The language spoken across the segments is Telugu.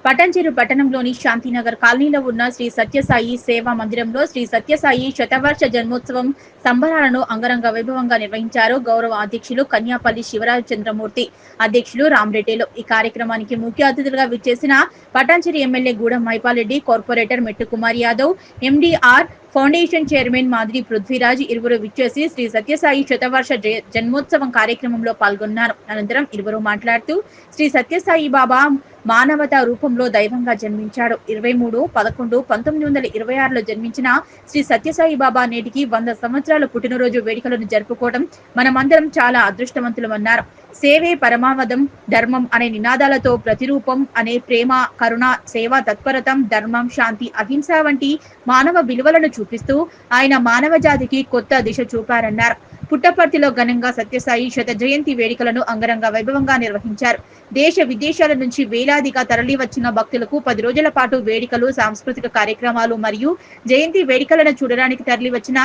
పటాన్చెరు పట్టణంలోని శాంతినగర్ కాలనీలో ఉన్న శ్రీ సత్యసాయి సేవా మందిరంలో శ్రీ సత్యసాయి శతవర్ష జన్మోత్సవం సంబరాలను అంగరంగ వైభవంగా నిర్వహించారు. గౌరవ అధ్యక్షులు కన్యాపల్లి శివరాజ్ చంద్రమూర్తి, అధ్యక్షులు రామరెడ్డిలు. ఈ కార్యక్రమానికి ముఖ్య అతిథులుగా విచ్చేసిన పటాన్చెరు ఎమ్మెల్యే గూడెం మైపాల్రెడ్డి, కార్పొరేటర్ మెట్టు Kumar Yadav, MDR foundation chairman మాదిరి పృథ్వీరాజ్ ఇరువురు విచ్చేసి శ్రీ సత్యసాయి శతవర్ష జన్మోత్సవం కార్యక్రమంలో పాల్గొన్నారు. అనంతరం ఇరువురు మాట్లాడుతూ శ్రీ సత్యసాయి బాబా మానవతా రూపంలో దైవంగా జన్మించాడు. 23/11/1926లో జన్మించిన శ్రీ సత్యసాయి బాబా నేటికి 100 సంవత్సరాల పుట్టినరోజు వేడుకలను జరుపుకోవడం మనమందరం చాలా అదృష్టవంతులమన్నారు. సేవే పరమావధం ధర్మం అనే నినాదాలతో ప్రతిరూపం అనే ప్రేమ, కరుణ, సేవ, తత్పరతం, ధర్మం, శాంతి, అహింస వంటి మానవ విలువలను చూపిస్తూ ఆయన మానవ జాతికి కొత్త దిశ చూపారన్నారు. పుట్టపర్తిలో ఘనంగా సత్యసాయి శత జయంతి వేడుకలను అంగరంగ వైభవంగా నిర్వహించారు. దేశ విదేశాల నుంచి వేలాదిగా తరలి వచ్చిన భక్తులకు 10 రోజుల పాటు వేడుకలు, సాంస్కృతిక కార్యక్రమాలు మరియు జయంతి వేడుకలను చూడడానికి తరలి వచ్చిన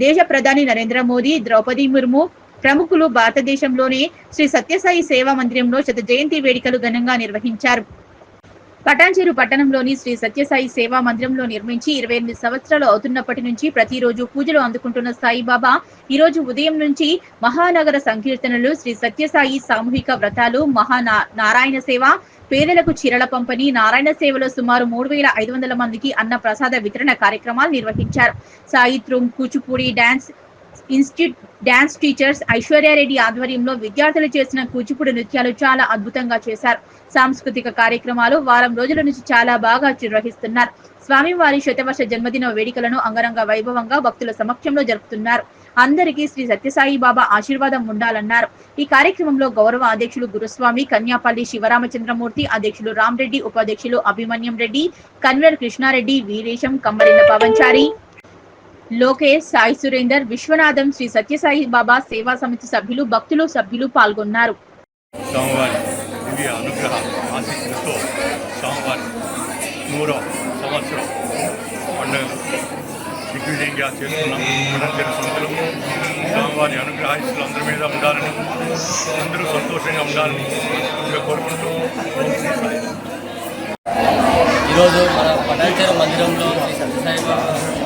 దేశ ప్రధాని నరేంద్ర మోదీ, ద్రౌపది ముర్ము ప్రముఖులు భారతదేశంలోనే శ్రీ సత్యసాయి సేవా మందిరంలో శత జయంతి వేడుకలు ఘనంగా నిర్వహించారు. పటాన్చెరు పట్టణంలోని శ్రీ సత్యసాయి సేవా మందిరంలో నిర్మించి 28 సంవత్సరాలు అవుతున్నప్పటి నుంచి ప్రతిరోజు పూజలు అందుకుంటున్న సాయిబాబా ఈ రోజు ఉదయం నుంచి మహానగర సంకీర్తనలు, శ్రీ సత్యసాయి సామూహిక వ్రతాలు, నారాయణ సేవ, పేదలకు చీరల పంపిణీ, నారాయణ సేవలో సుమారు 3500 మందికి అన్న ప్రసాద వితరణ కార్యక్రమాలు నిర్వహించారు. సాయిత్రం Kuchipudi dance institute dance teachers Aishwaryareddy ఆధ్వర్యంలో విద్యార్థులు చేసిన కూచిపూడి నృత్యాలు చాలా అద్భుతంగా చేశారు. సాంస్కృతిక కార్యక్రమాలు వారం రోజుల నుంచి చాలా బాగా నిర్వహిస్తున్నారు. స్వామివారి శతవర్ష జన్మదిన వేడుకలను అంగరంగ వైభవంగా భక్తుల సమక్షంలో జరుపుతున్నారు. అందరికీ శ్రీ సత్యసాయి బాబా ఆశీర్వాదం ఉండాలన్నారు. ఈ కార్యక్రమంలో గౌరవ అధ్యక్షులు గురుస్వామి, కన్యాపల్లి శివరామచంద్రమూర్తి, అధ్యక్షులు రామరెడ్డి, ఉపాధ్యక్షులు అభిమన్యం రెడ్డి, కన్వీనర్ కృష్ణారెడ్డి, వీరేశం, కమ్మరిన పవన్చారి, లోకేష్, సాయి సురేందర్, విశ్వనాథం, శ్రీ సత్యసాయి బాబా సేవా సమితి సభ్యులు, భక్తులు, సభ్యులు పాల్గొన్నారు. దిగ్విజయంగా చేస్తున్నాం. పటాన్చెరు సంతులు స్వామివారి అనుగ్రహాలు అందరి మీద ఉండాలని, అందరూ సంతోషంగా ఉండాలని కోరుకుంటూ ఈరోజు మన పటాన్చెరు మందిరంలో శ్రీ సత్యసాయి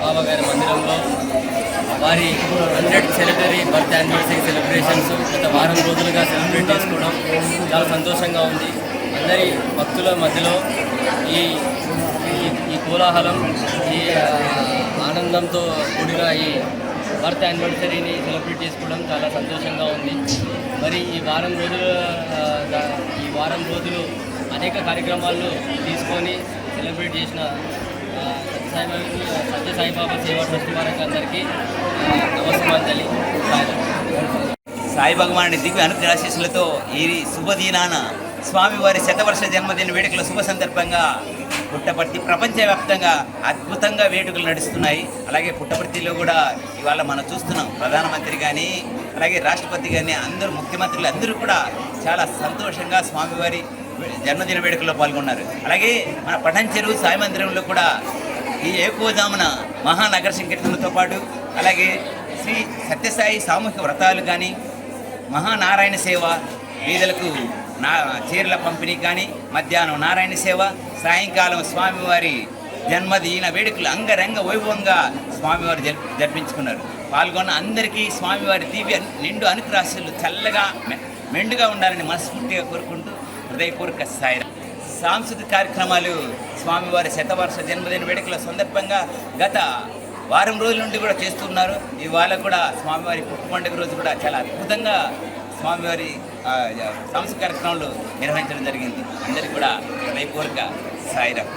బాబా గారి మందిరంలో వారి 100th సెలబ్రరీ బర్త్ యానివర్సరీ సెలబ్రేషన్స్ గత వారం రోజులుగా సెలబ్రేట్ చేసుకోవడం చాలా సంతోషంగా ఉంది. అందరి భక్తుల మధ్యలో ఈ కోలాహలం, ఈ ఆనందంతో కూడిన ఈ బర్త్ యానివర్సరీని సెలబ్రేట్ చేసుకోవడం చాలా సంతోషంగా ఉంది. మరి ఈ వారం రోజులు అనేక కార్యక్రమాలను తీసుకొని సెలబ్రేట్ చేసిన సత్యసాయి బాబా సేవా ట్రస్ట్ వారికి అందరికీ నమస్కారాలు. సాయి భగవానుడి దివ్య అనుగ్రహాశీస్సులతో ఈ శుభదినాన స్వామివారి శతవర్ష జన్మదిన వేడుకల శుభ సందర్భంగా పుట్టపర్తి ప్రపంచవ్యాప్తంగా అద్భుతంగా వేడుకలు నడుస్తున్నాయి. అలాగే పుట్టపర్తిలో కూడా ఇవాళ మనం చూస్తున్నాం, ప్రధానమంత్రి కానీ అలాగే రాష్ట్రపతి కానీ అందరూ ముఖ్యమంత్రులు అందరూ కూడా చాలా సంతోషంగా స్వామివారి జన్మదిన వేడుకల్లో పాల్గొన్నారు. అలాగే మన పటాన్చెరు సాయి మందిరంలో కూడా ఈ ఏకోజామున మహానగర సంకీర్తనలతో పాటు అలాగే శ్రీ సత్యసాయి సామూహిక వ్రతాలు కానీ, మహానారాయణ సేవ, వీధులకు చీరల పంపిణీ కానీ, మధ్యాహ్నం నారాయణ సేవ, సాయంకాలం స్వామివారి జన్మదిన వేడుకలు అంగరంగ వైభవంగా స్వామివారు జరిపించుకున్నారు. పాల్గొన్న అందరికీ స్వామివారి దివ్య నిండు అనుగ్రహాలు చల్లగా మెండుగా ఉండాలని మనస్ఫూర్తిగా కోరుకుంటూ హృదయపూర్వక సాయి. సాంస్కృతిక కార్యక్రమాలు స్వామివారి శతవర్ష జన్మదిన వేడుకల సందర్భంగా గత వారం రోజుల నుండి కూడా చేస్తున్నారు. ఇవాళ కూడా స్వామివారి పుట్టు పండుగ రోజు కూడా చాలా అద్భుతంగా స్వామివారి సాంస్కృతిక కార్యక్రమాలు నిర్వహించడం జరిగింది. అందరికీ కూడా హృదయపూర్వక సాయిరాం.